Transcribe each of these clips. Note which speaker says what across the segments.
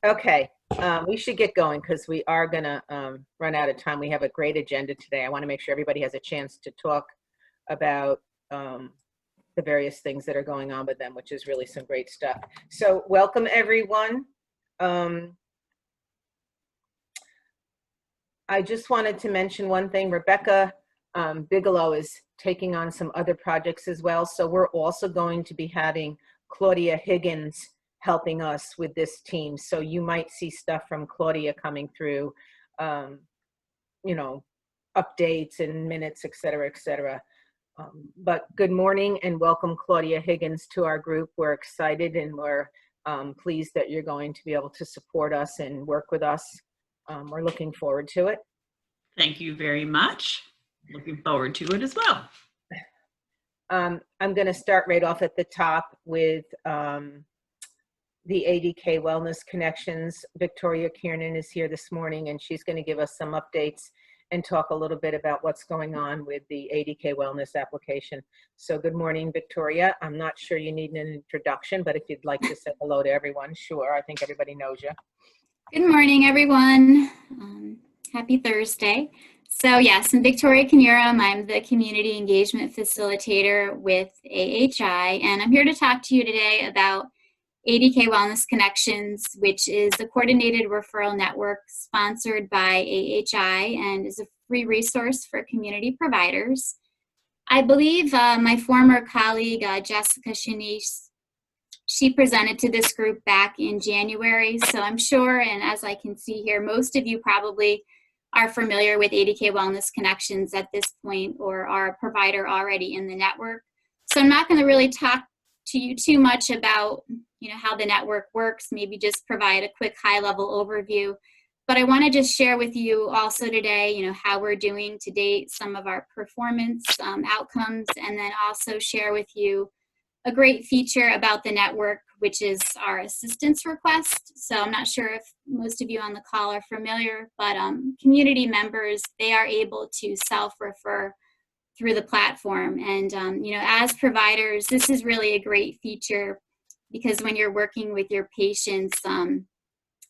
Speaker 1: Okay, we should get going because we are going to run out of time. We have a great agenda today. I want to make sure everybody has a chance to talk about the various things that are going on with them, which is really some great stuff. So welcome, everyone. I just wanted to mention one thing. Rebecca Bigelow is taking on some other projects as well. So we're also going to be having Claudia Higgins helping us with this team. So you might see stuff from Claudia coming through, you know, updates and minutes, et cetera, et cetera. But good morning and welcome Claudia Higgins to our group. We're excited and we're pleased that you're going to be able to support us and work with us. We're looking forward to it.
Speaker 2: Thank you very much. Looking forward to it as well.
Speaker 1: I'm going to start right off at the top with the ADK Wellness Connections. Victoria Kiernan is here this morning and she's going to give us some updates and talk a little bit about what's going on with the ADK Wellness application. So good morning, Victoria. I'm not sure you need an introduction, but if you'd like to say hello to everyone, sure. I think everybody knows you.
Speaker 3: Good morning, everyone. Happy Thursday. So yes, I'm Victoria Kiernan. I'm the Community Engagement Facilitator with AHI, and I'm here to talk to you today about ADK Wellness Connections, which is a coordinated referral network sponsored by AHI and is a free resource for community providers. I believe my former colleague, Jessica Shanice, she presented to this group back in January, so I'm sure, and as I can see here, most of you probably are familiar with ADK Wellness Connections at this point or are a provider already in the network. So I'm not going to really talk to you too much about how the network works, maybe just provide a quick high-level overview. But I want to just share with you also today, how we're doing to date, some of our performance outcomes, and then also share with you a great feature about the network, which is our assistance request. So I'm not sure if most of you on the call are familiar, but community members, they are able to self-refer through the platform. And, as providers, this is really a great feature because when you're working with your patients,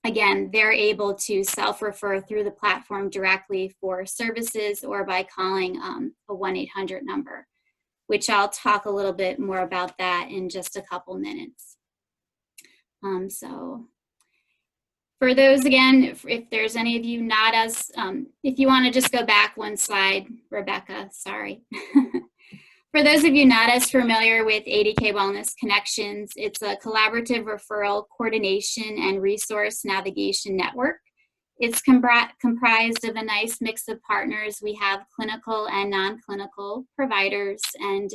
Speaker 3: again, they're able to self-refer through the platform directly for services or by calling a 1-800 number, which I'll talk a little bit more about that in just a couple minutes. So for those, again, if there's any of you not as, if you want to just go back one slide, Rebecca, sorry. For those of you not as familiar with ADK Wellness Connections, it's a collaborative referral coordination and resource navigation network. It's comprised of a nice mix of partners. We have clinical and non-clinical providers, and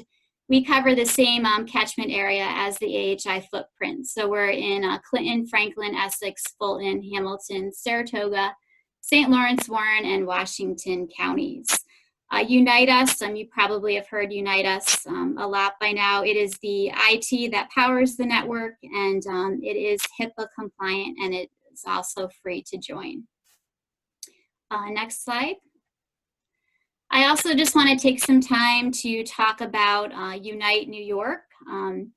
Speaker 3: we cover the same catchment area as the AHI footprint. So we're in Clinton, Franklin, Essex, Fulton, Hamilton, Saratoga, St. Lawrence, Warren, and Washington counties. Unite Us, you probably have heard Unite Us a lot by now. It is the IT that powers the network, and it is HIPAA compliant, and it is also free to join. Next slide. I also just want to take some time to talk about Unite New York. I'm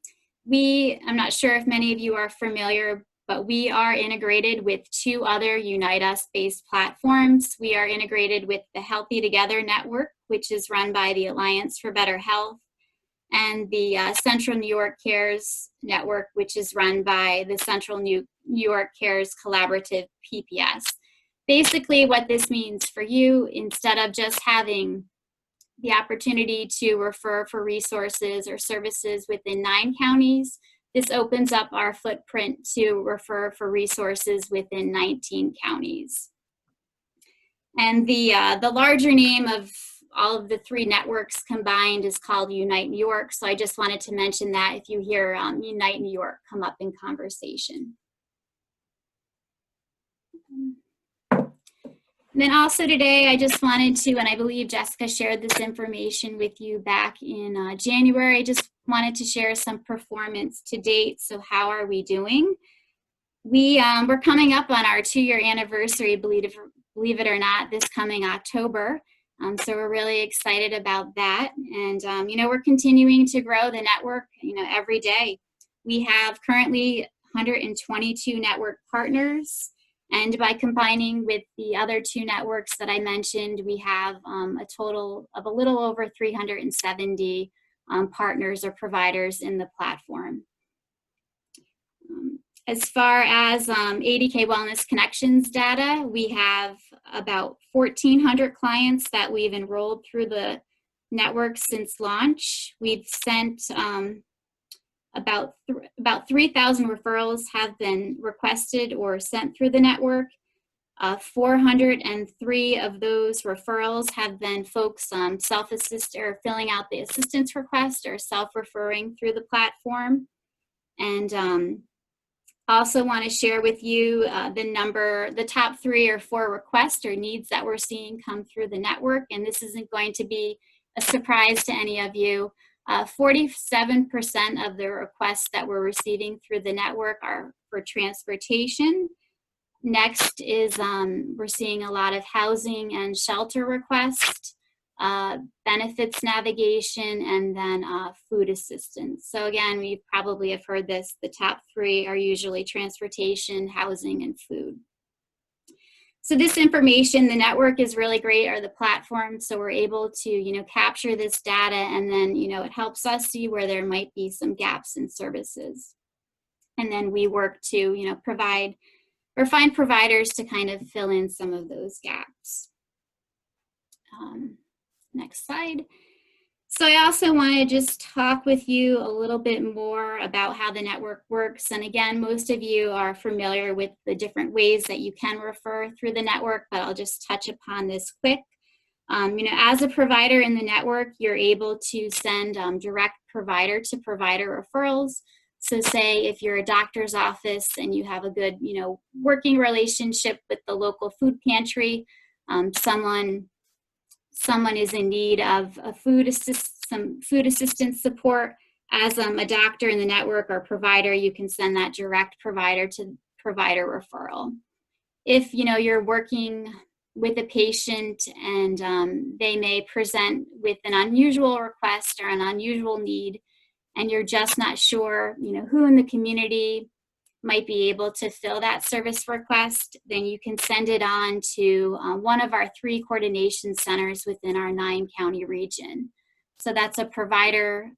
Speaker 3: not sure if many of you are familiar, but we are integrated with 2 other Unite Us-based platforms. We are integrated with the Healthy Together Network, which is run by the Alliance for Better Health, and the Central New York Cares Network, which is run by the Central New York Cares Collaborative PPS. Basically, what this means for you, instead of just having the opportunity to refer for resources or services within 9 counties, this opens up our footprint to refer for resources within 19 counties. And the larger name of all of the 3 networks combined is called Unite New York. So I just wanted to mention that if you hear Unite New York come up in conversation. And then also today, I just wanted to, and I believe Jessica shared this information with you back in January, I just wanted to share some performance to date. So how are we doing? We're coming up on our 2-year anniversary, believe it or not, this coming October. So we're really excited about that. And, we're continuing to grow the network, every day. We have currently 122 network partners. And by combining with the other 2 networks that I mentioned, we have a total of a little over 370 partners or providers in the platform. As far as ADK Wellness Connections data, we have about 1,400 clients that we've enrolled through the network since launch. We've sent about 3,000 referrals have been requested or sent through the network. 403 of those referrals have been folks self-assist or filling out the assistance request or self-referring through the platform. And also want to share with you the top 3 or 4 requests or needs that we're seeing come through the network. And this isn't going to be a surprise to any of you. 47% of the requests that we're receiving through the network are for transportation. Next is we're seeing a lot of housing and shelter requests, benefits navigation, and then food assistance. So again, we probably have heard this, the top 3 are usually transportation, housing, and food. So this information, the network is really great, or the platform, so we're able to, capture this data, and then, it helps us see where there might be some gaps in services. And then we work to, provide or find providers to kind of fill in some of those gaps. Next slide. So I also want to just talk with you a little bit more about how the network works. And again, most of you are familiar with the different ways that you can refer through the network, but I'll just touch upon this quick. As a provider in the network, you're able to send direct provider-to-provider referrals. So say if you're a doctor's office and you have a good, working relationship with the local food pantry, someone is in need of some food assistance support, as a doctor in the network or provider, you can send that direct provider to provider referral. If you're working with a patient and they may present with an unusual request or an unusual need, and you're just not sure who in the community might be able to fill that service request, then you can send it on to one of our 3 coordination centers within our 9-county region. So that's a provider.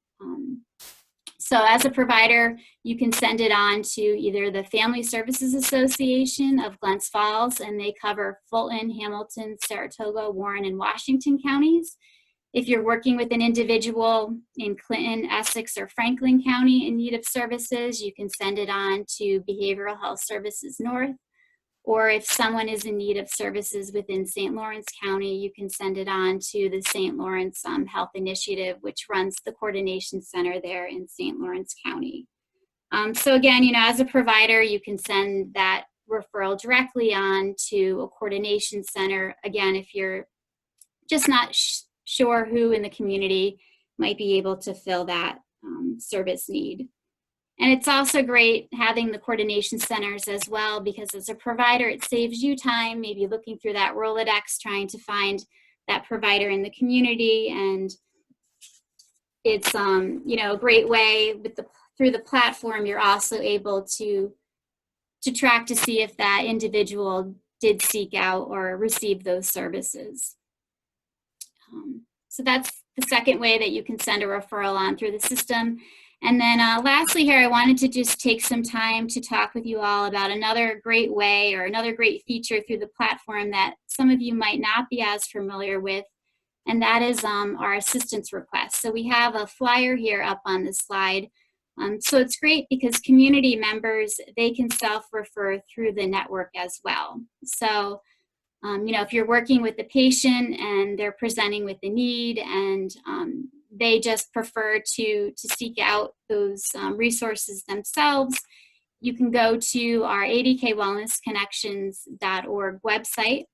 Speaker 3: So as a provider, you can send it on to either the Family Services Association of Glens Falls, and they cover Fulton, Hamilton, Saratoga, Warren, and Washington counties. If you're working with an individual in Clinton, Essex, or Franklin County in need of services, you can send it on to Behavioral Health Services North. Or if someone is in need of services within St. Lawrence County, you can send it on to the St. Lawrence Health Initiative, which runs the coordination center there in St. Lawrence County. So again, as a provider, you can send that referral directly on to a coordination center. Again, if you're just not sure who in the community might be able to fill that service need. And it's also great having the coordination centers as well, because as a provider, it saves you time, maybe looking through that Rolodex, trying to find that provider in the community. And it's a great way through the platform, you're also able to track to see if that individual did seek out or receive those services. So that's the second way that you can send a referral on through the system. And then lastly here, I wanted to just take some time to talk with you all about another great way or another great feature through the platform that some of you might not be as familiar with, and that is our assistance request. So we have a flyer here up on the slide. So it's great because community members, they can self-refer through the network as well. So if you're working with a patient and they're presenting with a need and they just prefer to seek out those resources themselves, you can go to our adkwellnessconnections.org website.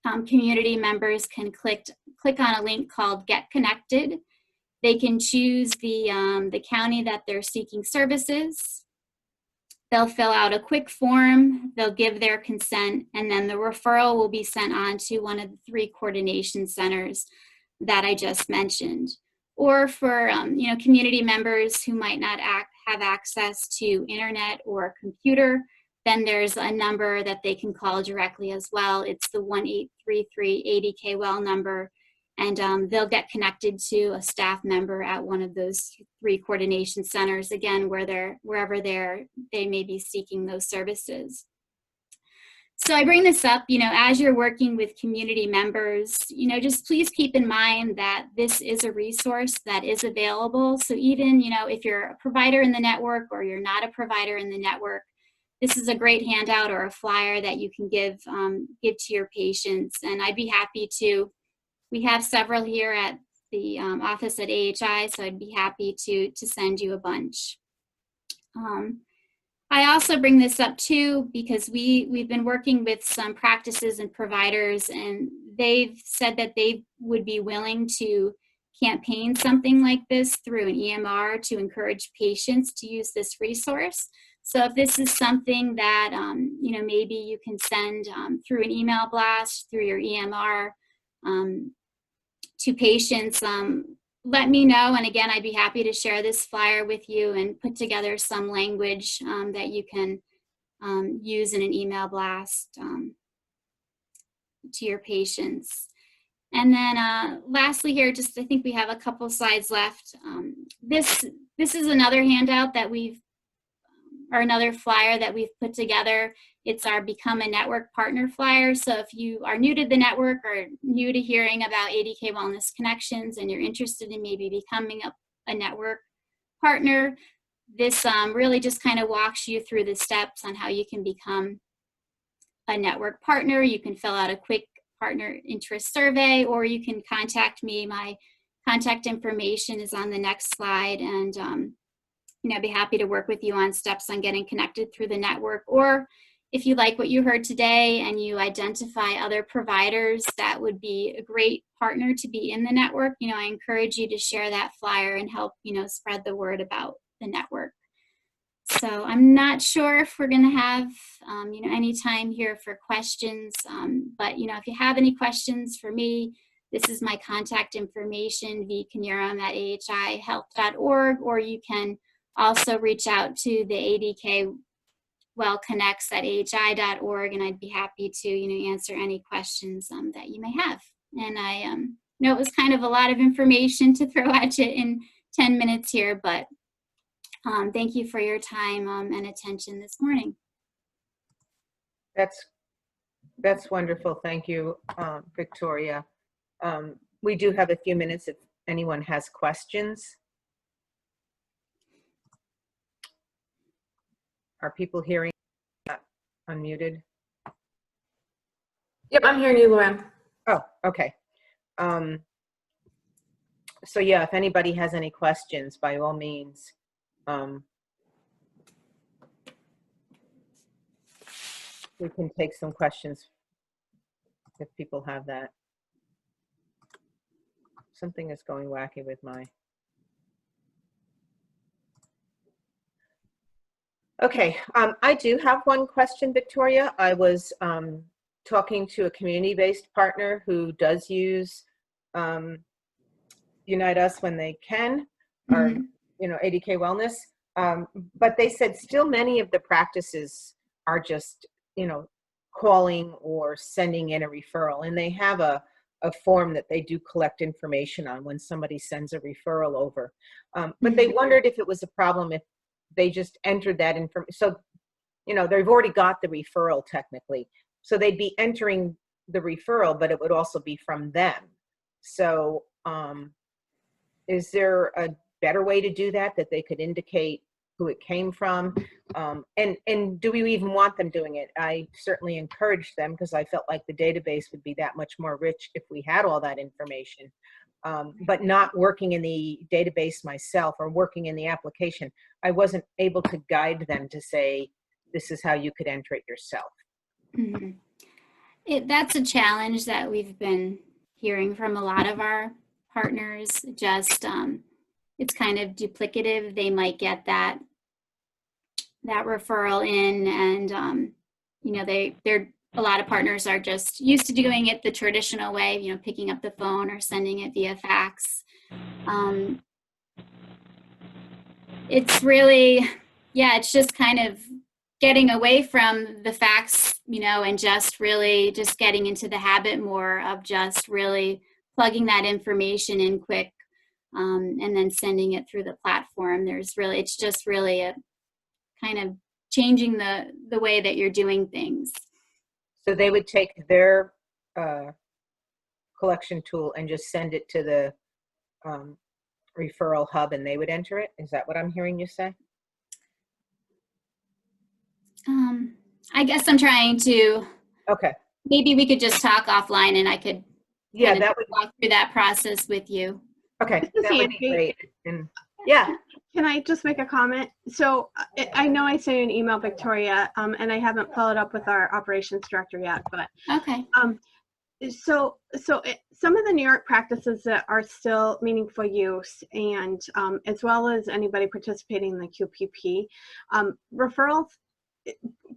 Speaker 3: Community members can click on a link called Get Connected. They can choose the county that they're seeking services. They'll fill out a quick form, they'll give their consent, and then the referral will be sent on to one of the 3 coordination centers that I just mentioned. Or for community members who might not have access to internet or computer, then there's a number that they can call directly as well. It's the 1-833 ADK Well number, and they'll get connected to a staff member at one of those 3 coordination centers, again, wherever they may be seeking those services. So I bring this up, as you're working with community members, just please keep in mind that this is a resource that is available. So even, if you're a provider in the network or you're not a provider in the network, this is a great handout or a flyer that you can give to your patients. And I'd be happy to. We have several here at the office at AHI, so I'd be happy to send you a bunch. I also bring this up too because we've been working with some practices and providers, and they've said that they would be willing to campaign something like this through an EMR to encourage patients to use this resource. So if this is something that maybe you can send through an email blast through your EMR to patients, let me know. And again, I'd be happy to share this flyer with you and put together some language that you can use in an email blast to your patients. And then lastly here, I think we have a couple slides left. This is another handout that or another flyer that we've put together. It's our Become a Network Partner flyer. So if you are new to the network or new to hearing about ADK Wellness Connections and you're interested in maybe becoming a network partner, this really just kind of walks you through the steps on how you can become a network partner. You can fill out a quick partner interest survey, or you can contact me. My contact information is on the next slide, and I'd be happy to work with you on steps on getting connected through the network. Or if you like what you heard today and you identify other providers that would be a great partner to be in the network, I encourage you to share that flyer and help, spread the word about the network. So I'm not sure if we're going to have, any time here for questions, but, if you have any questions for me, this is my contact information, vknierim@ahihealth.org, or you can also reach out to the ADK Well Connects at ahi.org, and I'd be happy to, answer any questions that you may have. And I know it was kind of a lot of information to throw at you in 10 minutes here, but thank you for your time and attention this morning.
Speaker 1: That's wonderful. Thank you, Victoria. We do have a few minutes if anyone has questions. Are people hearing? Unmuted?
Speaker 4: Yep, I'm hearing you, Luann.
Speaker 1: Oh, okay. So yeah, if anybody has any questions, by all means, we can take some questions if people have that. Something is going wacky with my. Okay, I do have one question, Victoria. I was talking to a community-based partner who does use Unite Us when they can, or ADK Wellness, but they said still many of the practices are just calling or sending in a referral, and they have a form that they do collect information on when somebody sends a referral over. But they wondered if it was a problem if they just entered that information. So, they've already got the referral technically. So they'd be entering the referral, but it would also be from them. So is there a better way to do that they could indicate who it came from? And do we even want them doing it? I certainly encouraged them because I felt like the database would be that much more rich if we had all that information. But not working in the database myself or working in the application, I wasn't able to guide them to say, this is how you could enter it yourself.
Speaker 3: That's a challenge that we've been hearing from a lot of our partners. Just it's kind of duplicative. They might get that referral in, and they're a lot of partners are just used to doing it the traditional way, picking up the phone or sending it via fax. it's really, yeah, it's just kind of getting away from the facts, and just really just getting into the habit more of just really plugging that information in quick, and then sending it through the platform. It's just really a kind of changing the way that you're doing things.
Speaker 1: So they would take their collection tool and just send it to the referral hub and they would enter it? Is that what I'm hearing you say?
Speaker 3: I guess I'm trying to,
Speaker 1: Okay.
Speaker 3: maybe we could just talk offline and I could
Speaker 1: that would
Speaker 3: walk through that process with you.
Speaker 1: Okay,
Speaker 4: This is
Speaker 1: that would be
Speaker 4: Angie.
Speaker 1: great. And yeah,
Speaker 4: Can I just make a comment? So I know I sent you an email, Victoria, and I haven't followed up with our operations director yet, but
Speaker 3: Okay.
Speaker 4: some of the New York practices that are still meaningful use, and as well as anybody participating in the QPP, referrals,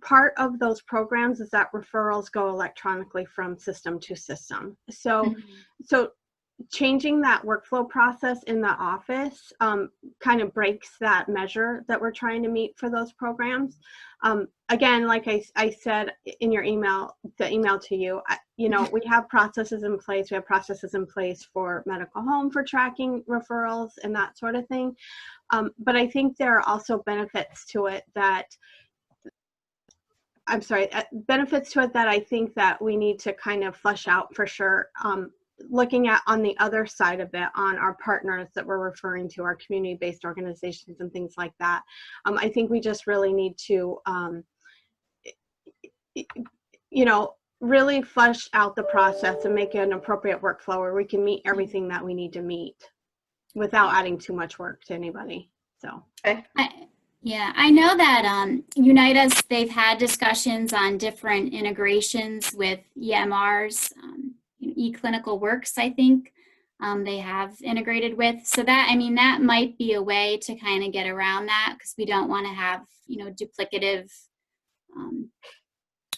Speaker 4: part of those programs is that referrals go electronically from system to system. So changing that workflow process in the office kind of breaks that measure that we're trying to meet for those programs. Again, like I said in your email, the email to you, we have processes in place. We have processes in place for medical home for tracking referrals and that sort of thing. But I think there are also benefits to it that I think that we need to kind of flesh out for sure. Looking at on the other side of it, on our partners that we're referring to, our community-based organizations and things like that. I think we just really need to, really flesh out the process and make it an appropriate workflow where we can meet everything that we need to meet without adding too much work to anybody. So.
Speaker 1: okay.
Speaker 3: I know that Unitas, they've had discussions on different integrations with EMRs, eClinical Works, I think they have integrated with. So that might be a way to kind of get around that, because we don't want to have, duplicative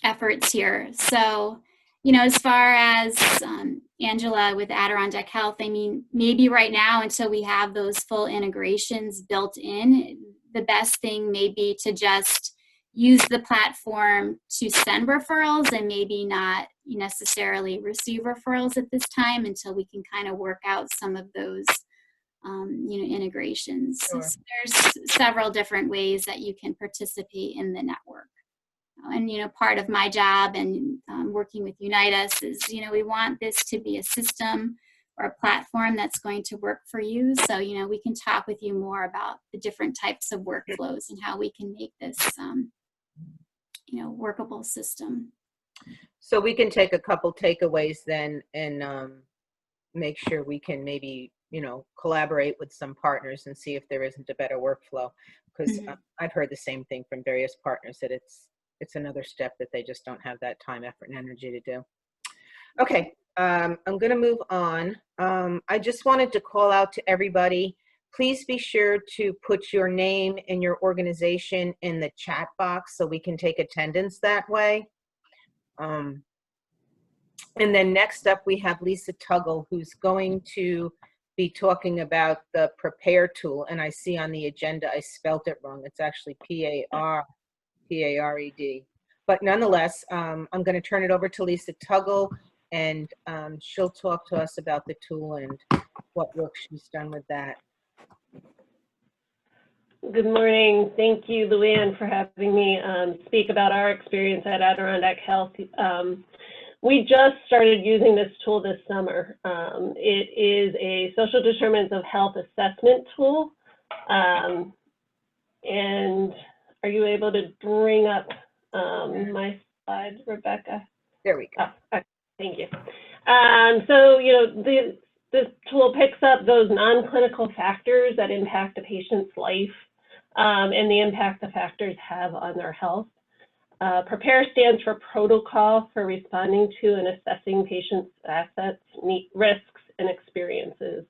Speaker 3: efforts here. So, as far as Angela with Adirondack Health, maybe right now, until we have those full integrations built in, the best thing may be to just use the platform to send referrals and maybe not necessarily receive referrals at this time until we can kind of work out some of those, integrations.
Speaker 1: Sure.
Speaker 3: So there's several different ways that you can participate in the network. And, part of my job and working with Unitas is, we want this to be a system or a platform that's going to work for you. So, we can talk with you more about the different types of workflows and how we can make this, workable system.
Speaker 1: So we can take a couple takeaways then and make sure we can maybe, collaborate with some partners and see if there isn't a better workflow. Because I've heard the same thing from various partners that it's another step that they just don't have that time, effort, and energy to do. Okay, I'm going to move on. I just wanted to call out to everybody. Please be sure to put your name and your organization in the chat box so we can take attendance that way. And then next up, we have Lisa Tuggle, who's going to be talking about the Prepare tool. And I see on the agenda, I spelt it wrong. It's actually P-A-R-E-D. But nonetheless, I'm going to turn it over to Lisa Tuggle, and she'll talk to us about the tool and what work she's done with that.
Speaker 5: Good morning. Thank you, Luann, for having me speak about our experience at Adirondack Health. We just started using this tool this summer. It is a social determinants of health assessment tool. And are you able to bring up my slide, Rebecca?
Speaker 1: There we go.
Speaker 5: Oh, okay. Thank you. This tool picks up those non-clinical factors that impact a patient's life and the impact the factors have on their health. Prepare stands for Protocol for Responding to and Assessing Patients' Assets, Risks, and Experiences.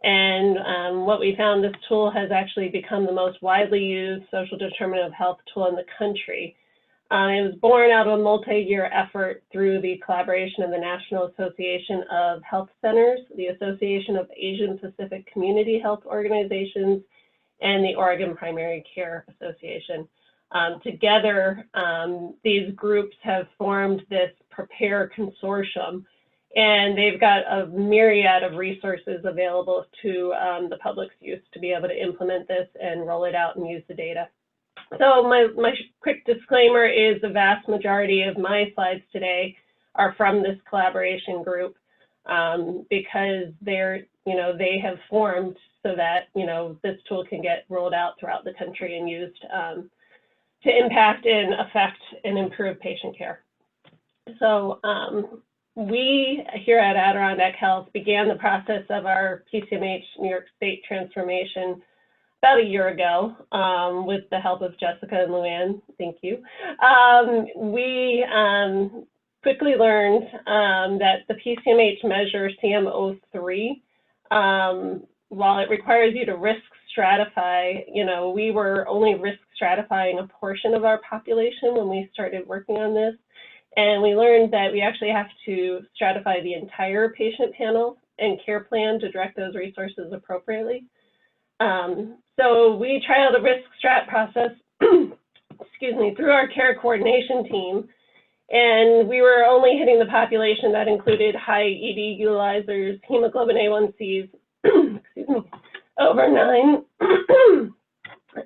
Speaker 5: And what we found, this tool has actually become the most widely used social determinant of health tool in the country. It was born out of a multi-year effort through the collaboration of the National Association of Health Centers, the Association of Asian Pacific Community Health Organizations, and the Oregon Primary Care Association. Together, these groups have formed this Prepare Consortium, and they've got a myriad of resources available to the public's use to be able to implement this and roll it out and use the data. So my quick disclaimer is the vast majority of my slides today are from this collaboration group because they have formed so that, this tool can get rolled out throughout the country and used to impact and affect and improve patient care. So we here at Adirondack Health began the process of our PCMH New York State transformation about a year ago with the help of Jessica and Luann. Thank you. We quickly learned that the PCMH measure CM03, while it requires you to risk stratify, we were only risk stratifying a portion of our population when we started working on this. And we learned that we actually have to stratify the entire patient panel and care plan to direct those resources appropriately. So we trialed a risk strat process, excuse me, through our care coordination team. And we were only hitting the population that included high ED utilizers, hemoglobin A1Cs, excuse me, over 9,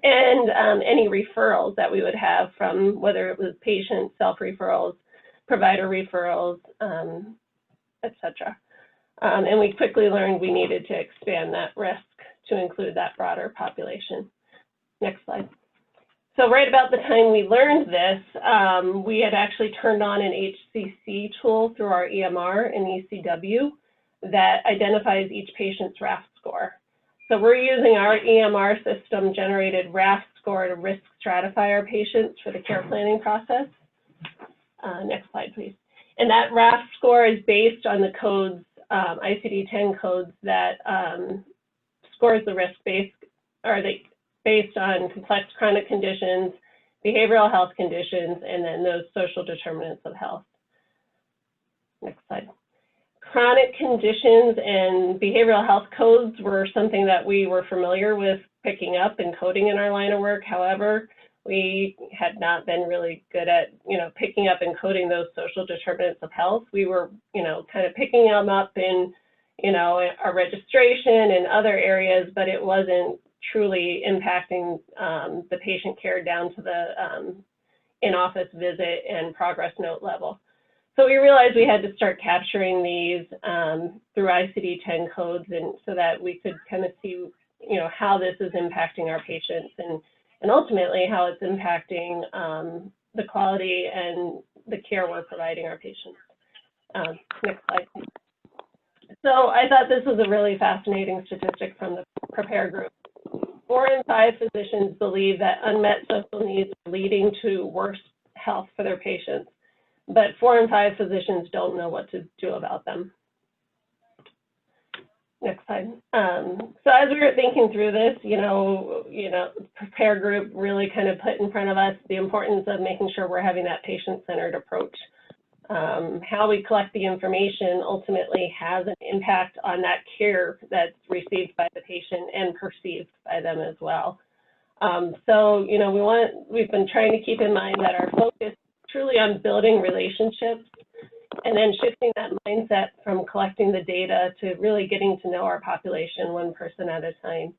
Speaker 5: and any referrals that we would have from whether it was patient self-referrals, provider referrals, et cetera. And we quickly learned we needed to expand that risk to include that broader population. Next slide. So right about the time we learned this, we had actually turned on an HCC tool through our EMR and ECW that identifies each patient's RAF score. So we're using our EMR system generated RAF score to risk stratify our patients for the care planning process. Next slide, please. And that RAF score is based on the codes, ICD-10 codes that scores the risk based on complex chronic conditions, behavioral health conditions, and then those social determinants of health. Next slide. Chronic conditions and behavioral health codes were something that we were familiar with picking up and coding in our line of work. However, we had not been really good at, picking up and coding those social determinants of health. We were, kind of picking them up in, our registration and other areas, but it wasn't truly impacting the patient care down to the in-office visit and progress note level. So we realized we had to start capturing these through ICD-10 codes, and so that we could kind of see, how this is impacting our patients and ultimately how it's impacting the quality and the care we're providing our patients. Next slide, please. So I thought this was a really fascinating statistic from the Prepare group. 4 in 5 physicians believe that unmet social needs are leading to worse health for their patients, but 4 in 5 physicians don't know what to do about them. Next slide. So as we were thinking through this, Prepare group really kind of put in front of us the importance of making sure we're having that patient-centered approach. How we collect the information ultimately has an impact on that care that's received by the patient and perceived by them as well. So, we've been trying to keep in mind that our focus is truly on building relationships and then shifting that mindset from collecting the data to really getting to know our population one person at a time.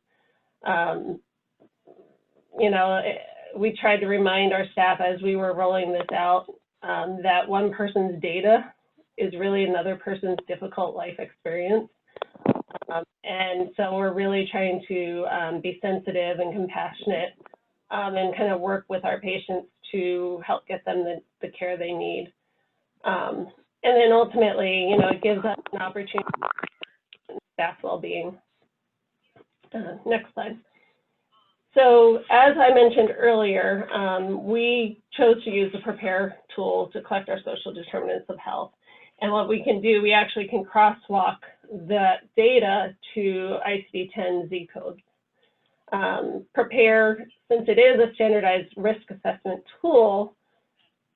Speaker 5: We tried to remind our staff as we were rolling this out that one person's data is really another person's difficult life experience. And so we're really trying to be sensitive and compassionate and kind of work with our patients to help get them the care they need. And then ultimately, it gives us an opportunity for staff well-being. Next slide. So as I mentioned earlier, we chose to use the Prepare tool to collect our social determinants of health. And what we can do, we actually can crosswalk the data to ICD-10 ZCode. Prepare, since it is a standardized risk assessment tool,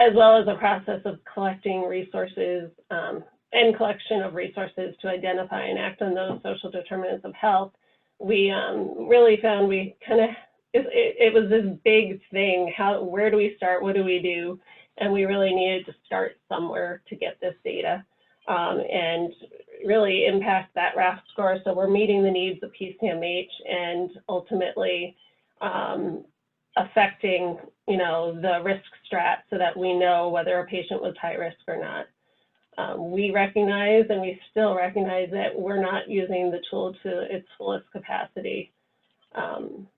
Speaker 5: as well as a process of collecting resources and collection of resources to identify and act on those social determinants of health, we really found it was this big thing. Where do we start? What do we do? And we really needed to start somewhere to get this data and really impact that RAF score. So we're meeting the needs of PCMH and ultimately affecting, the risk strat so that we know whether a patient was high risk or not. We recognize, and we still recognize, that we're not using the tool to its fullest capacity. And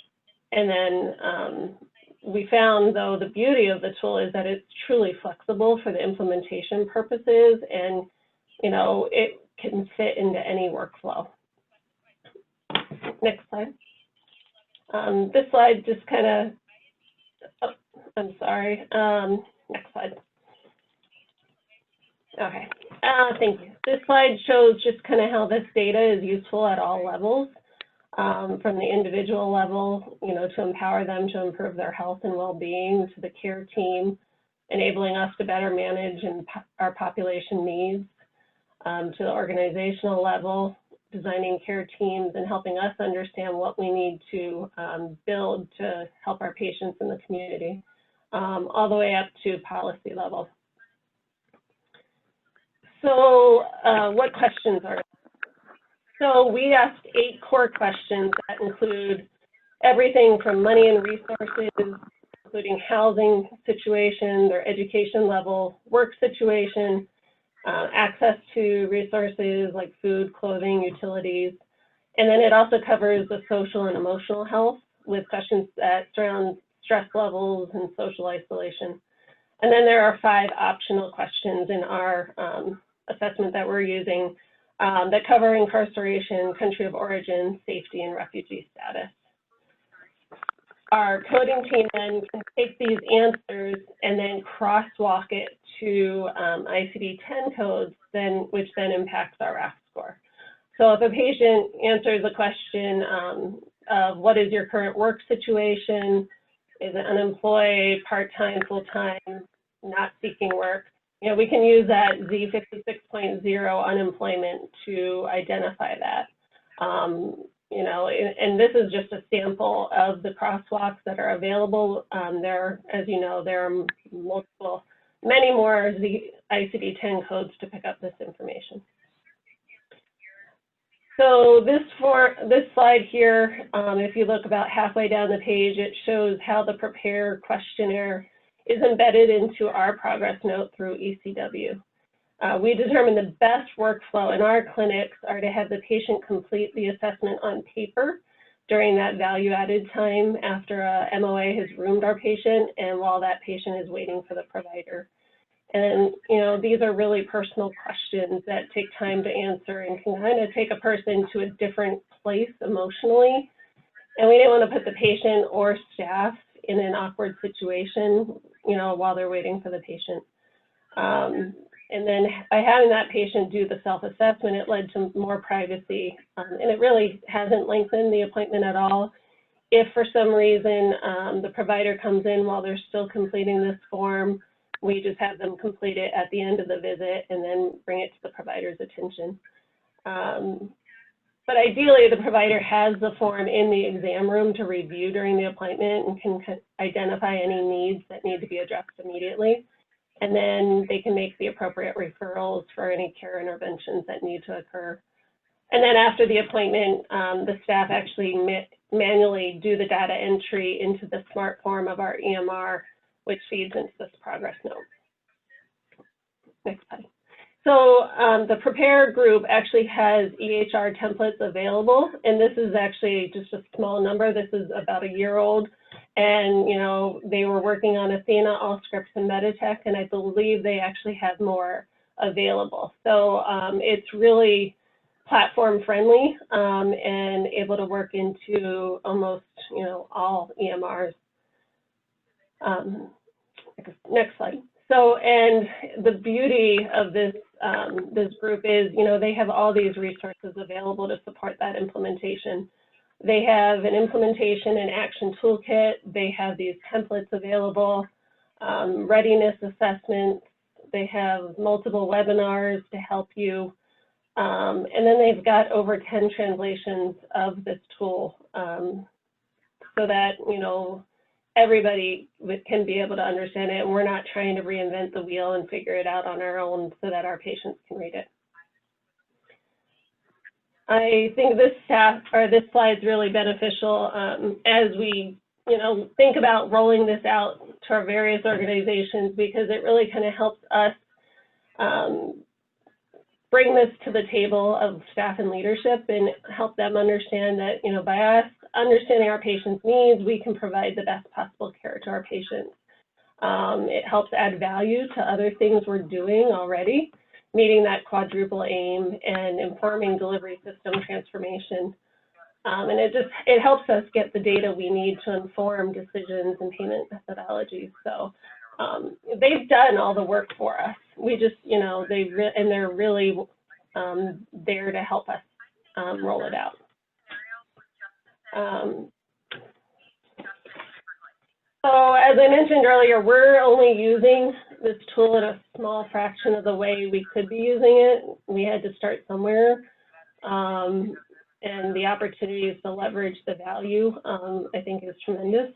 Speaker 5: then we found, though, the beauty of the tool is that it's truly flexible for the implementation purposes, and it can fit into any workflow. Next slide. This slide just kind of, I'm sorry, next slide. Okay, thank you. This slide shows just kind of how this data is useful at all levels, from the individual level, to empower them to improve their health and well-being, to the care team, enabling us to better manage our population needs, to the organizational level, designing care teams and helping us understand what we need to build to help our patients in the community, all the way up to policy level. So what questions are there? So we asked 8 core questions that include everything from money and resources, including housing situation, their education level, work situation, access to resources like food, clothing, utilities. And then it also covers the social and emotional health with questions that surround stress levels and social isolation. And then there are 5 optional questions in our assessment that we're using that cover incarceration, country of origin, safety, and refugee status. Our coding team then can take these answers and then crosswalk it to ICD-10 codes, which then impacts our RAF score. So if a patient answers a question of what is your current work situation, is it unemployed, part-time, full-time, not seeking work, we can use that Z56.0 unemployment to identify that. And this is just a sample of the crosswalks that are available. As you know, there are many more ICD-10 codes to pick up this information. So this slide here, if you look about halfway down the page, it shows how the Prepare questionnaire is embedded into our progress note through ECW. We determine the best workflow in our clinics are to have the patient complete the assessment on paper during that value-added time after a MOA has roomed our patient and while that patient is waiting for the provider. And, these are really personal questions that take time to answer and can kind of take a person to a different place emotionally. And we didn't want to put the patient or staff in an awkward situation, while they're waiting for the patient. And then by having that patient do the self-assessment, it led to more privacy. And it really hasn't lengthened the appointment at all. If for some reason the provider comes in while they're still completing this form, we just have them complete it at the end of the visit and then bring it to the provider's attention. But ideally, the provider has the form in the exam room to review during the appointment and can identify any needs that need to be addressed immediately. And then they can make the appropriate referrals for any care interventions that need to occur. And then after the appointment, the staff actually manually do the data entry into the smart form of our EMR, which feeds into this progress note. Next slide. So the Prepare group actually has EHR templates available, and this is actually just a small number. This is about a year old, and they were working on Athena, Allscripts, and Meditech, and I believe they actually have more available. So it's really platform friendly and able to work into almost all EMRs. Next slide. So, and the beauty of this this group is, they have all these resources available to support that implementation. They have an implementation and action toolkit. They have these templates available, readiness assessments. They have multiple webinars to help you And then they've got over 10 translations of this tool, so that, you know, everybody can be able to understand it, and we're not trying to reinvent the wheel and figure it out on our own so that our patients can read it. I think this slide is really beneficial as we, you know, think about rolling this out to our various organizations, because it really kind of helps us bring this to the table of staff and leadership and help them understand that, you know, by us understanding our patients' needs, we can provide the best possible care to our patients. It helps add value to other things we're doing already, meeting that quadruple aim and informing delivery system transformation. And it helps us get the data we need to inform decisions and payment methodologies. So they've done all the work for us. We just, you know, they're really there to help us roll it out. So as I mentioned earlier, we're only using this tool in a small fraction of the way we could be using it. We had to start somewhere. And the opportunities to leverage the value, I think, is tremendous.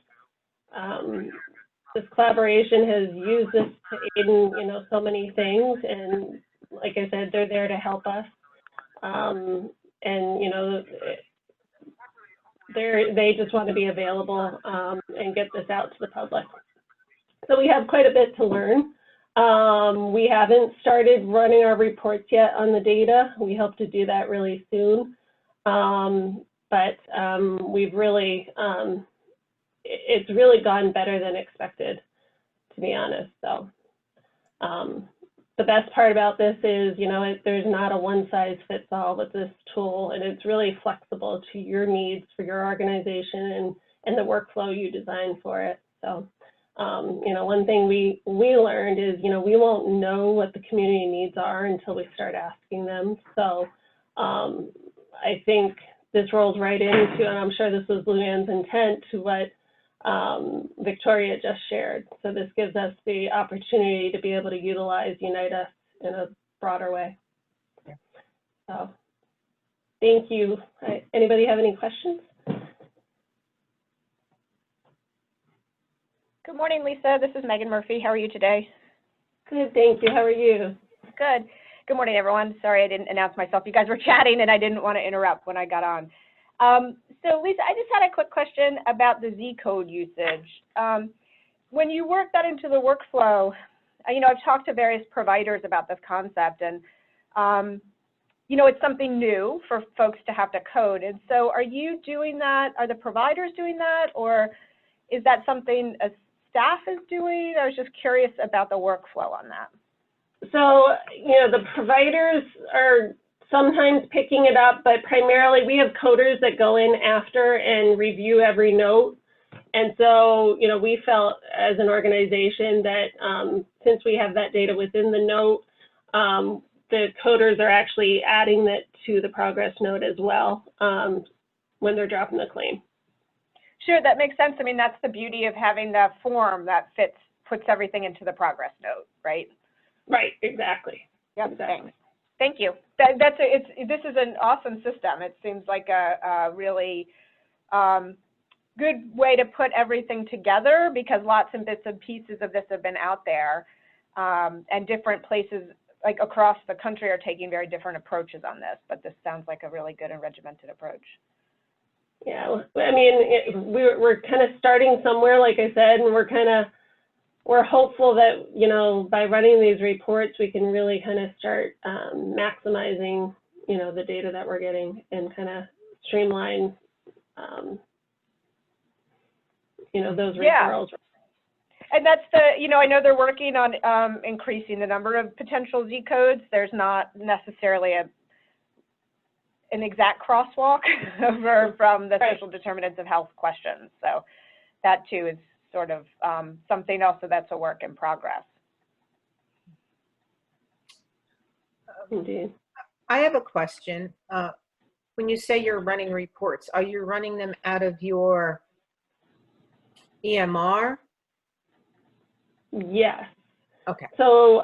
Speaker 5: This collaboration has used this to aid in, you know, so many things, and like I said, they're there to help us. And you know, they just want to be available and get this out to the public. So we have quite a bit to learn. We haven't started running our reports yet on the data. We hope to do that really soon. But we've really, it's really gone better than expected, to be honest. So the best part about this is, you know, there's not a one-size-fits-all with this tool, and it's really flexible to your needs for your organization and the workflow you design for it. So, you know, one thing we learned is, you know, we won't know what the community needs are until we start asking them. So I think this rolls right into, and I'm sure this was Luann's intent, to what Victoria just shared. So this gives us the opportunity to be able to utilize Unite Us in a broader way. So thank you. Anybody have any questions?
Speaker 6: Good morning, Lisa. This is Megan Murphy. How are you today?
Speaker 5: Good, thank you. How are you?
Speaker 6: Good. Good morning, everyone. Sorry I didn't announce myself. You guys were chatting and I didn't want to interrupt when I got on. So Lisa, I just had a quick question about the ZCode usage. When you work that into the workflow, you know, I've talked to various providers about this concept, and you know, it's something new for folks to have to code. And so are you doing that? Are the providers doing that? Or is that something a staff is doing? I was just curious about the workflow on that.
Speaker 5: So, you know, the providers are sometimes picking it up, but primarily we have coders that go in after and review every note. And so, you know, we felt as an organization that since we have that data within the note, the coders are actually adding that to the progress note as well when they're dropping the claim.
Speaker 6: Sure, that makes sense. I mean, that's the beauty of having the form that puts everything into the progress note, right?
Speaker 5: Right, exactly.
Speaker 6: Yep,
Speaker 5: exactly.
Speaker 6: Thanks. Thank you. This is an awesome system. It seems like a really good way to put everything together, because lots and bits and pieces of this have been out there, and different places like across the country are taking very different approaches on this, but this sounds like a really good and regimented approach.
Speaker 5: Yeah, I mean, we're kind of starting somewhere, like I said, and we're hopeful that, you know, by running these reports, we can really kind of start maximizing, you know, the data that we're getting and kind of streamline, you know, those referrals.
Speaker 6: Yeah. And that's you know, I know they're working on increasing the number of potential Z codes. There's not necessarily an exact crosswalk over from the social determinants of health questions. So that too is sort of something else that's a work in progress.
Speaker 5: Indeed.
Speaker 1: I have a question. When you say you're running reports, are you running them out of your EMR?
Speaker 5: Yes.
Speaker 1: Okay.
Speaker 5: So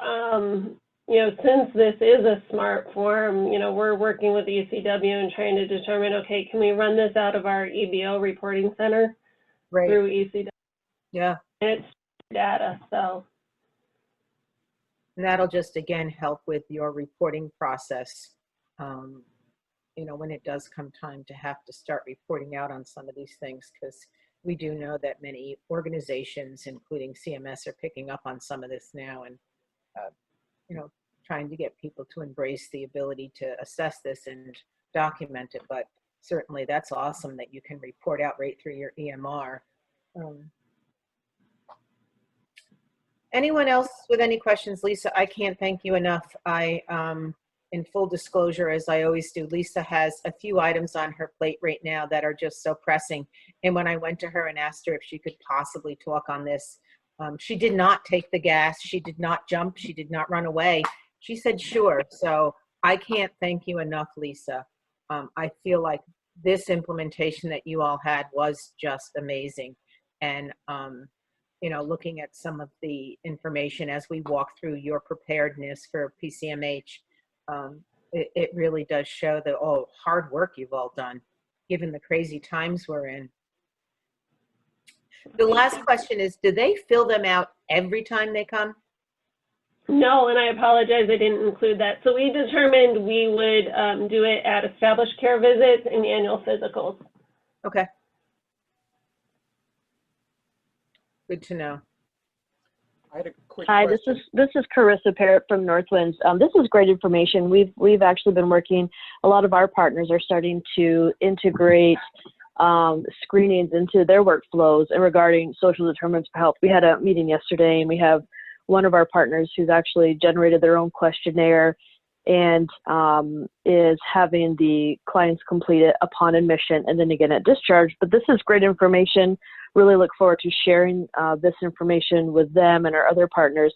Speaker 5: since this is a smart form, we're working with ECW and trying to determine, okay, can we run this out of our EBO reporting center
Speaker 1: Right.
Speaker 5: through ECW?
Speaker 1: Yeah.
Speaker 5: And it's data, so.
Speaker 1: And that'll just, again, help with your reporting process. When it does come time to have to start reporting out on some of these things, because we do know that many organizations, including CMS, are picking up on some of this now and, trying to get people to embrace the ability to assess this and document it. But certainly that's awesome that you can report out right through your EMR. Anyone else with any questions? Lisa, I can't thank you enough. In full disclosure, as I always do, Lisa has a few items on her plate right now that are just so pressing. And when I went to her and asked her if she could possibly talk on this, she did not take the gas. She did not jump. She did not run away. She said, sure. So I can't thank you enough, Lisa. I feel like this implementation that you all had was just amazing. And, looking at some of the information as we walk through your preparedness for PCMH, it really does show the hard work you've all done, given the crazy times we're in. The last question is, do they fill them out every time they come?
Speaker 5: No, and I apologize, I didn't include that. So we determined we would do it at established care visits and annual physicals.
Speaker 1: Okay. Good to know.
Speaker 7: I had a quick
Speaker 8: Hi,
Speaker 7: question.
Speaker 8: this is Carissa Parrott from Northwinds. This is great information. We've actually been working. A lot of our partners are starting to integrate screenings into their workflows and regarding social determinants of health. We had a meeting yesterday, and we have one of our partners who's actually generated their own questionnaire and is having the clients complete it upon admission and then again at discharge. But this is great information. Really look forward to sharing this information with them and our other partners.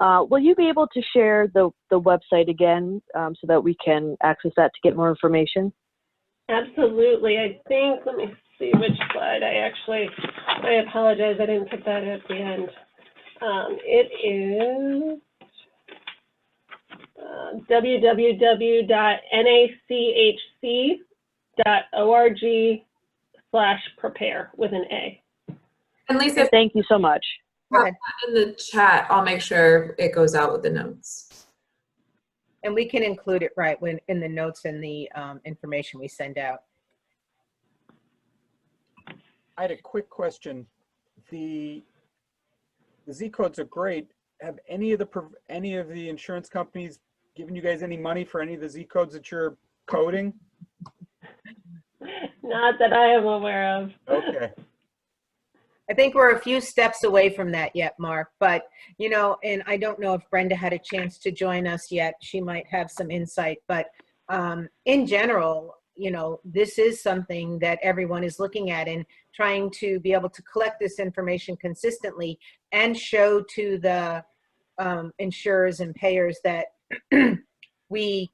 Speaker 8: Will you be able to share the website again so that we can access that to get more information?
Speaker 5: Absolutely. I think, let me see which slide I apologize, I didn't put that at the end. It is www.nachc.org/prepare with an A.
Speaker 9: And Lisa,
Speaker 8: Thank you so much.
Speaker 1: Go
Speaker 9: in the chat, I'll make sure it goes out with the notes.
Speaker 1: And we can include it right when in the notes and the information we send out.
Speaker 7: I had a quick question. The Z codes are great. Have any of the insurance companies given you guys any money for any of the Z codes that you're coding?
Speaker 5: Not that I am aware of.
Speaker 7: Okay.
Speaker 1: I think we're a few steps away from that yet, Mark, but, and I don't know if Brenda had a chance to join us yet. She might have some insight, but in general, this is something that everyone is looking at and trying to be able to collect this information consistently and show to the insurers and payers that we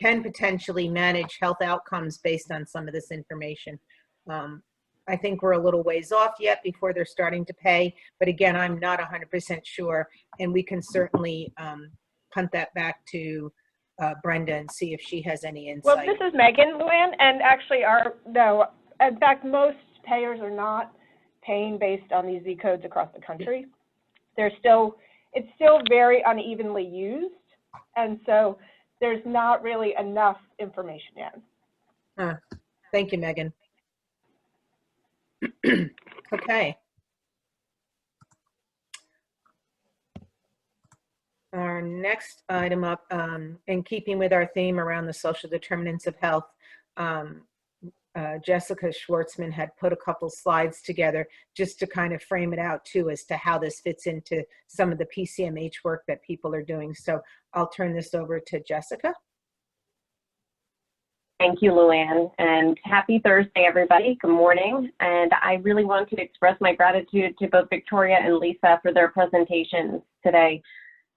Speaker 1: can potentially manage health outcomes based on some of this information. I think we're a little ways off yet before they're starting to pay, but again, I'm not 100% sure, and we can certainly punt that back to Brenda and see if she has any insight.
Speaker 6: Well, this is Megan, Luann, and actually in fact, most payers are not paying based on these Z codes across the country. It's still very unevenly used, and so there's not really enough information yet.
Speaker 1: Thank you, Megan. Okay. Our next item up, in keeping with our theme around the social determinants of health, Jessica Schwartzman had put a couple slides together just to kind of frame it out too as to how this fits into some of the PCMH work that people are doing. So I'll turn this over to Jessica.
Speaker 10: Thank you, Luann, and happy Thursday, everybody. Good morning. And I really want to express my gratitude to both Victoria and Lisa for their presentations today.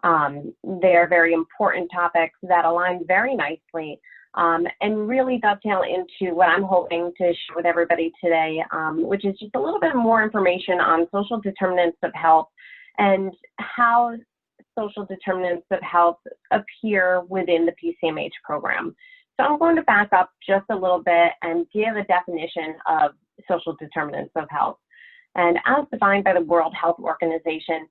Speaker 10: They are very important topics that align very nicely and really dovetail into what I'm hoping to share with everybody today, which is just a little bit more information on social determinants of health and how social determinants of health appear within the PCMH program. So I'm going to back up just a little bit and give a definition of social determinants of health. And as defined by the World Health Organization,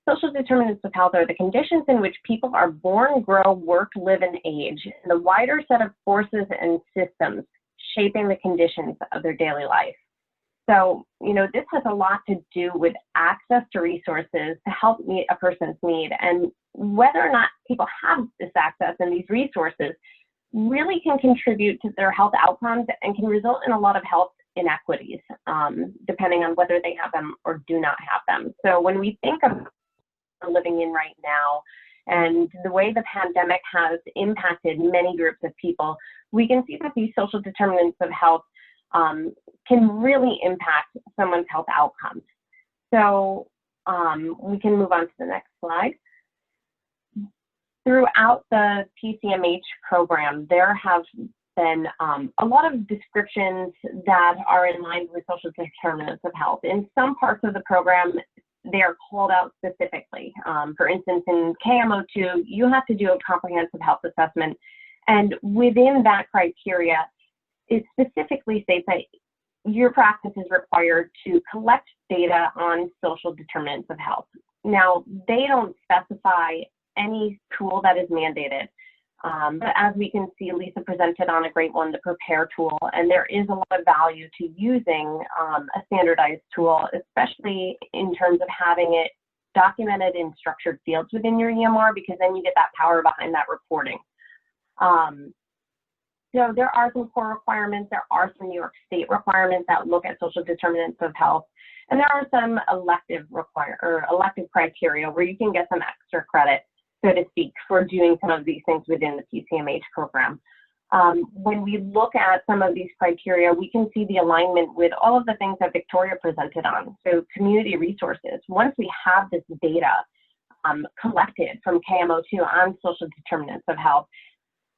Speaker 10: social determinants of health are the conditions in which people are born, grow, work, live, and age, in the wider set of forces and systems shaping the conditions of their daily life. So, this has a lot to do with access to resources to help meet a person's need. And whether or not people have this access and these resources really can contribute to their health outcomes and can result in a lot of health inequities, depending on whether they have them or do not have them. So when we think of living in right now and the way the pandemic has impacted many groups of people, we can see that these social determinants of health can really impact someone's health outcomes. So we can move on to the next slide. Throughout the PCMH program, there have been a lot of descriptions that are in line with social determinants of health. In some parts of the program, they are called out specifically. For instance, in KMO2, you have to do a comprehensive health assessment. And within that criteria, it specifically states that your practice is required to collect data on social determinants of health. Now, they don't specify any tool that is mandated. But as we can see, Lisa presented on a great one, the Prepare tool, and there is a lot of value to using a standardized tool, especially in terms of having it documented in structured fields within your EMR, because then you get that power behind that reporting. So there are some core requirements. There are some New York State requirements that look at social determinants of health, and there are some elective criteria where you can get some extra credit, so to speak, for doing some of these things within the PCMH program. When we look at some of these criteria, we can see the alignment with all of the things that Victoria presented on. So community resources. Once we have this data collected from KMO2 on social determinants of health,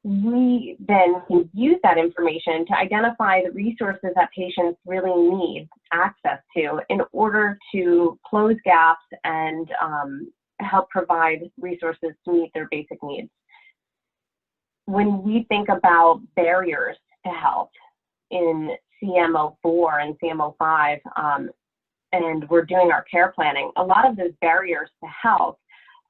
Speaker 10: we then can use that information to identify the resources that patients really need access to in order to close gaps and help provide resources to meet their basic needs. When we think about barriers to health in CMO4 and CMO5, and we're doing our care planning, a lot of those barriers to health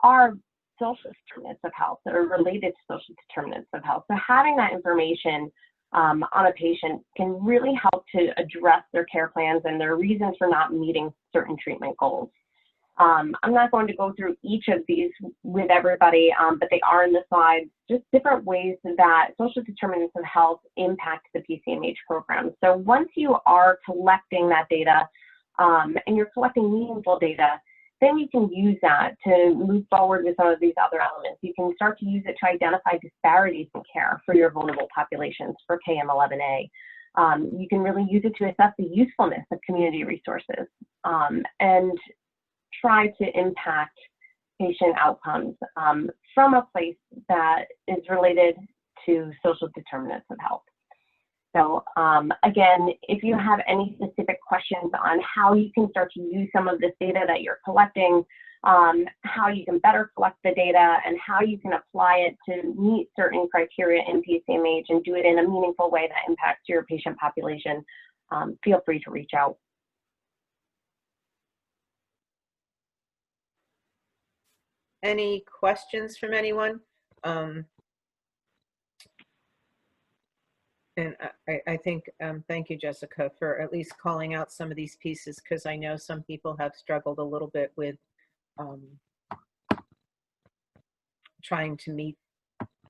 Speaker 10: are social determinants of health that are related to social determinants of health. So having that information on a patient can really help to address their care plans and their reasons for not meeting certain treatment goals. I'm not going to go through each of these with everybody, but they are in the slides, just different ways that social determinants of health impact the PCMH program. So once you are collecting that data and you're collecting meaningful data, then you can use that to move forward with some of these other elements. You can start to use it to identify disparities in care for your vulnerable populations for KM11A. You can really use it to assess the usefulness of community resources and try to impact patient outcomes from a place that is related to social determinants of health. So again, if you have any specific questions on how you can start to use some of this data that you're collecting, how you can better collect the data, and how you can apply it to meet certain criteria in PCMH and do it in a meaningful way that impacts your patient population, feel free to reach out.
Speaker 1: Any questions from anyone? And I think, thank you, Jessica, for at least calling out some of these pieces, because I know some people have struggled a little bit with trying to meet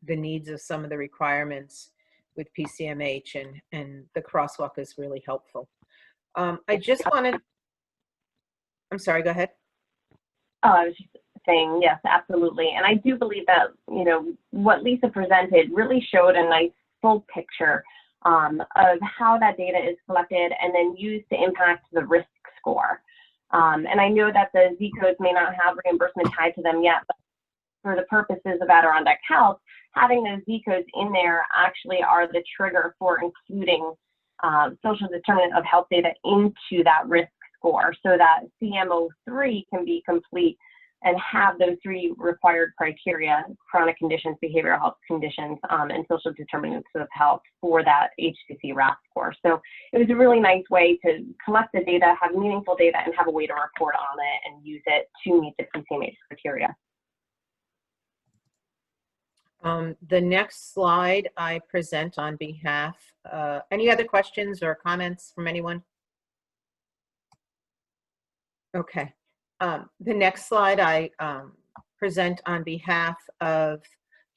Speaker 1: the needs of some of the requirements with PCMH, and the crosswalk is really helpful. I just wanted, I'm sorry, go ahead.
Speaker 10: Oh, I was just saying, yes, absolutely. And I do believe that, you know, what Lisa presented really showed a nice full picture of how that data is collected and then used to impact the risk score. And I know that the ZCodes may not have reimbursement tied to them yet, but for the purposes of Adirondack Health, having those ZCodes in there actually are the trigger for including social determinant of health data into that risk score so that CMO3 can be complete and have those 3 required criteria: chronic conditions, behavioral health conditions, and social determinants of health for that HCC RAS score. So it was a really nice way to collect the data, have meaningful data, and have a way to report on it and use it to meet the PCMH criteria.
Speaker 1: The next slide I present on behalf, any other questions or comments from anyone? Okay. The next slide I present on behalf of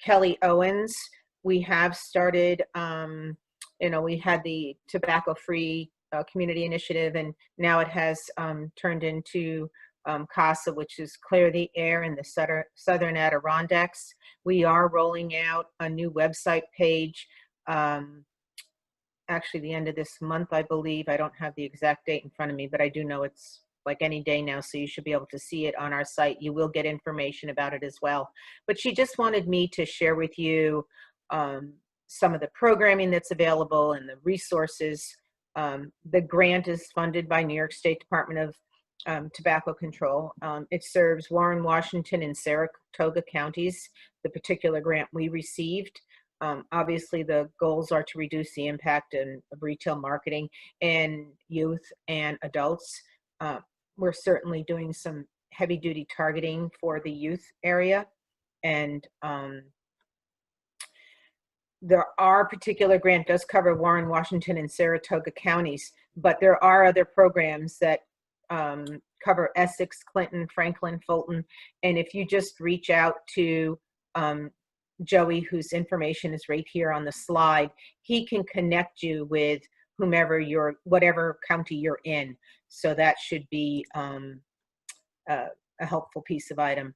Speaker 1: Kelly Owens. We have started, we had the tobacco-free community initiative, and now it has turned into CASA, which is Clear the Air in the Southern Adirondacks. We are rolling out a new website page, actually the end of this month, I believe. I don't have the exact date in front of me, but I do know it's like any day now, so you should be able to see it on our site. You will get information about it as well. But she just wanted me to share with you some of the programming that's available and the resources. The grant is funded by New York State Department of Tobacco Control. It serves Warren, Washington, and Saratoga counties, the particular grant we received. Obviously, the goals are to reduce the impact of retail marketing in youth and adults. We're certainly doing some heavy-duty targeting for the youth area, and our particular grant does cover Warren, Washington, and Saratoga counties, but there are other programs that cover Essex, Clinton, Franklin, Fulton, and if you just reach out to Joey, whose information is right here on the slide, he can connect you with whomever whatever county you're in. So that should be a helpful piece of item.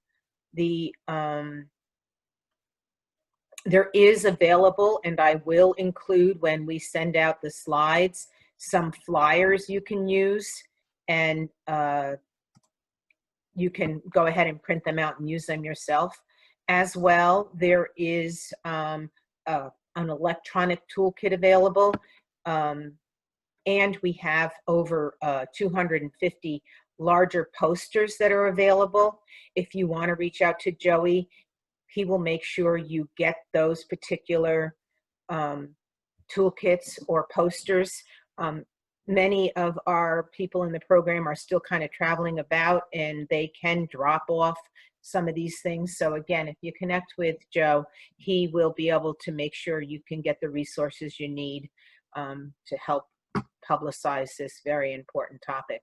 Speaker 1: There is available, and I will include when we send out the slides, some flyers you can use, and you can go ahead and print them out and use them yourself. As well, there is an electronic toolkit available, and we have over 250 larger posters that are available. If you want to reach out to Joey, he will make sure you get those particular toolkits or posters. Many of our people in the program are still kind of traveling about, and they can drop off some of these things. So again, if you connect with Joe, he will be able to make sure you can get the resources you need to help publicize this very important topic.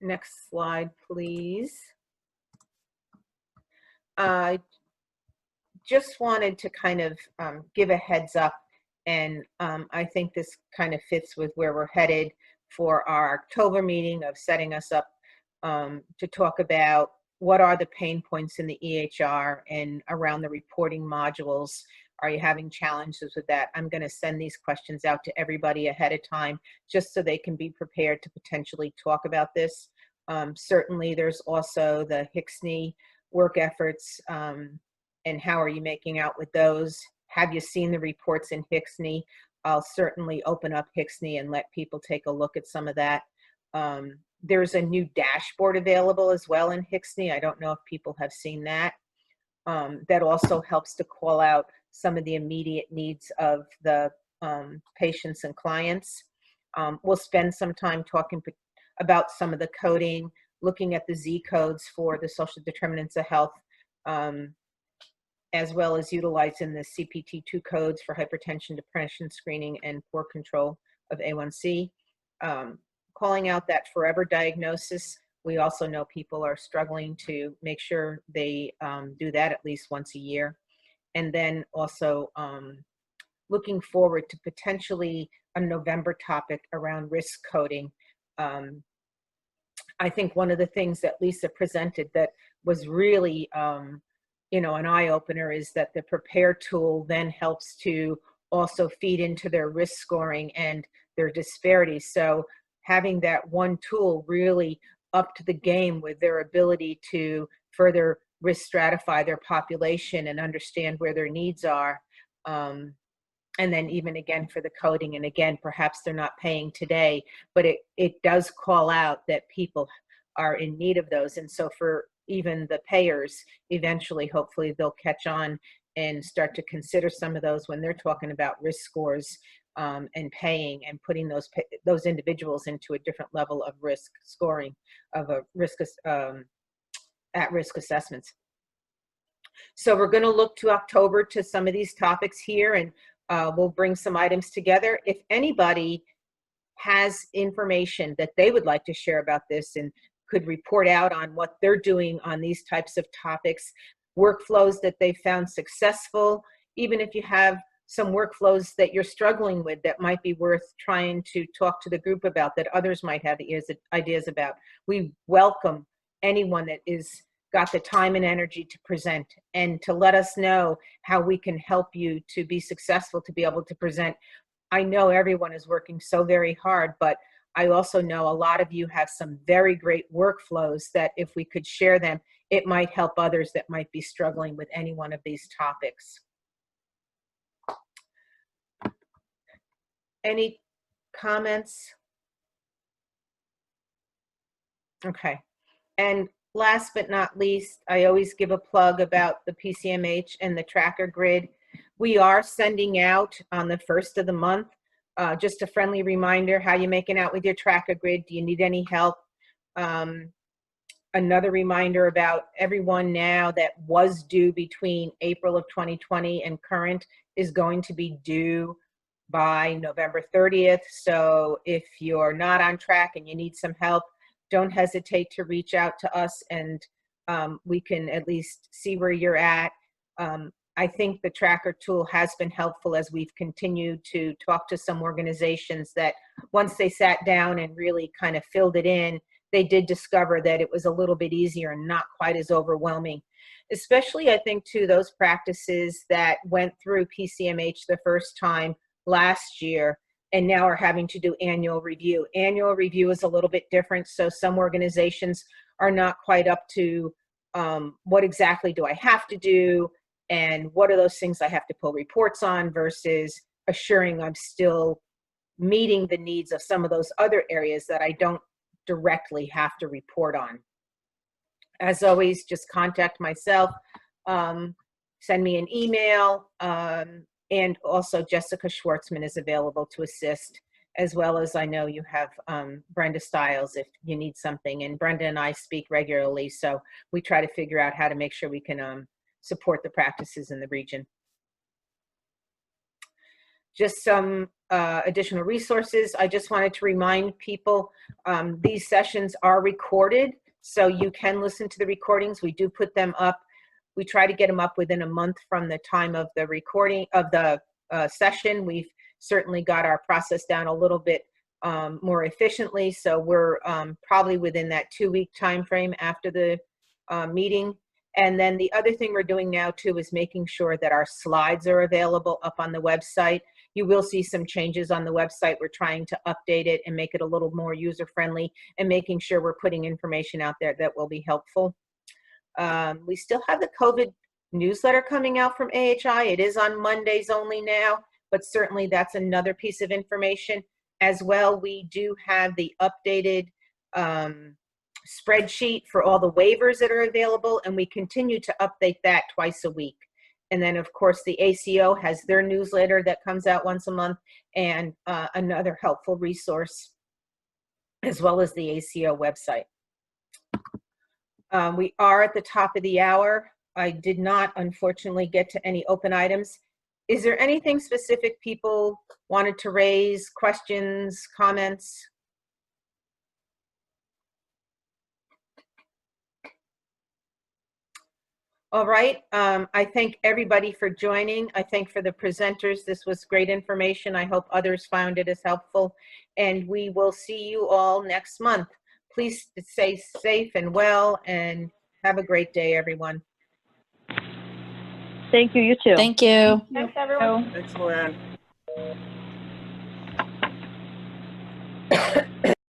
Speaker 1: Next slide, please. I just wanted to kind of give a heads up, and I think this kind of fits with where we're headed for our October meeting of setting us up to talk about what are the pain points in the EHR and around the reporting modules. Are you having challenges with that? I'm going to send these questions out to everybody ahead of time just so they can be prepared to potentially talk about this. Certainly, there's also the HCSNE work efforts, and how are you making out with those? Have you seen the reports in HCSNE? I'll certainly open up HCSNE and let people take a look at some of that. There's a new dashboard available as well in HCSNE. I don't know if people have seen that. That also helps to call out some of the immediate needs of the patients and clients. We'll spend some time talking about some of the coding, looking at the Z codes for the social determinants of health, as well as utilizing the CPT2 codes for hypertension, depression screening, and poor control of A1C. Calling out that forever diagnosis. We also know people are struggling to make sure they do that at least once a year. And then also looking forward to potentially a November topic around risk coding. I think one of the things that Lisa presented that was really, an eye-opener is that the Prepare tool then helps to also feed into their risk scoring and their disparities. So having that one tool really up to the game with their ability to further risk stratify their population and understand where their needs are. And then even again for the coding, and again, perhaps they're not paying today, but it does call out that people are in need of those. And so for even the payers, eventually, hopefully they'll catch on and start to consider some of those when they're talking about risk scores and paying and putting those individuals into a different level of risk scoring of a risk at-risk assessments. So we're going to look to October to some of these topics here, and we'll bring some items together. If anybody has information that they would like to share about this and could report out on what they're doing on these types of topics, workflows that they found successful, even if you have some workflows that you're struggling with that might be worth trying to talk to the group about, that others might have ideas about. We welcome anyone that is got the time and energy to present and to let us know how we can help you to be successful, to be able to present. I know everyone is working so very hard, but I also know a lot of you have some very great workflows that if we could share them, it might help others that might be struggling with any one of these topics. Any comments? Okay. And last but not least, I always give a plug about the PCMH and the tracker grid. We are sending out on the 1st of the month, just a friendly reminder, how you making out with your tracker grid? Do you need any help? Another reminder about everyone now that was due between April of 2020 and current is going to be due by November 30th. So if you're not on track and you need some help, don't hesitate to reach out to us, and we can at least see where you're at. I think the tracker tool has been helpful as we've continued to talk to some organizations that once they sat down and really kind of filled it in, they did discover that it was a little bit easier and not quite as overwhelming. Especially, I think, to those practices that went through PCMH the first time last year and now are having to do annual review. Annual review is a little bit different, so some organizations are not quite up to what exactly do I have to do and what are those things I have to pull reports on versus assuring I'm still meeting the needs of some of those other areas that I don't directly have to report on. As always, just contact myself, send me an email, and also Jessica Schwartzman is available to assist, as well as I know you have Brenda Stiles if you need something. And Brenda and I speak regularly, so we try to figure out how to make sure we can support the practices in the region. Just some additional resources. I just wanted to remind people these sessions are recorded, so you can listen to the recordings. We do put them up. We try to get them up within a month from the time of the recording of the session. We've certainly got our process down a little bit more efficiently, so we're probably within that 2-week time frame after the meeting. And then the other thing we're doing now too is making sure that our slides are available up on the website. You will see some changes on the website. We're trying to update it and make it a little more user-friendly and making sure we're putting information out there that will be helpful. We still have the COVID newsletter coming out from AHI. It is on Mondays only now, but certainly that's another piece of information. As well, we do have the updated spreadsheet for all the waivers that are available, and we continue to update that twice a week. And then, of course, the ACO has their newsletter that comes out once a month, and another helpful resource, as well as the ACO website. We are at the top of the hour. I did not, unfortunately, get to any open items. Is there anything specific people wanted to raise, questions, comments? All right, I thank everybody for joining. I thank for the presenters. This was great information. I hope others found it as helpful. And we will see you all next month. Please stay safe and well, and have a great day, everyone.
Speaker 8: Thank you, you too.
Speaker 11: Thank you.
Speaker 6: Thanks, everyone.
Speaker 7: Thanks, Luann.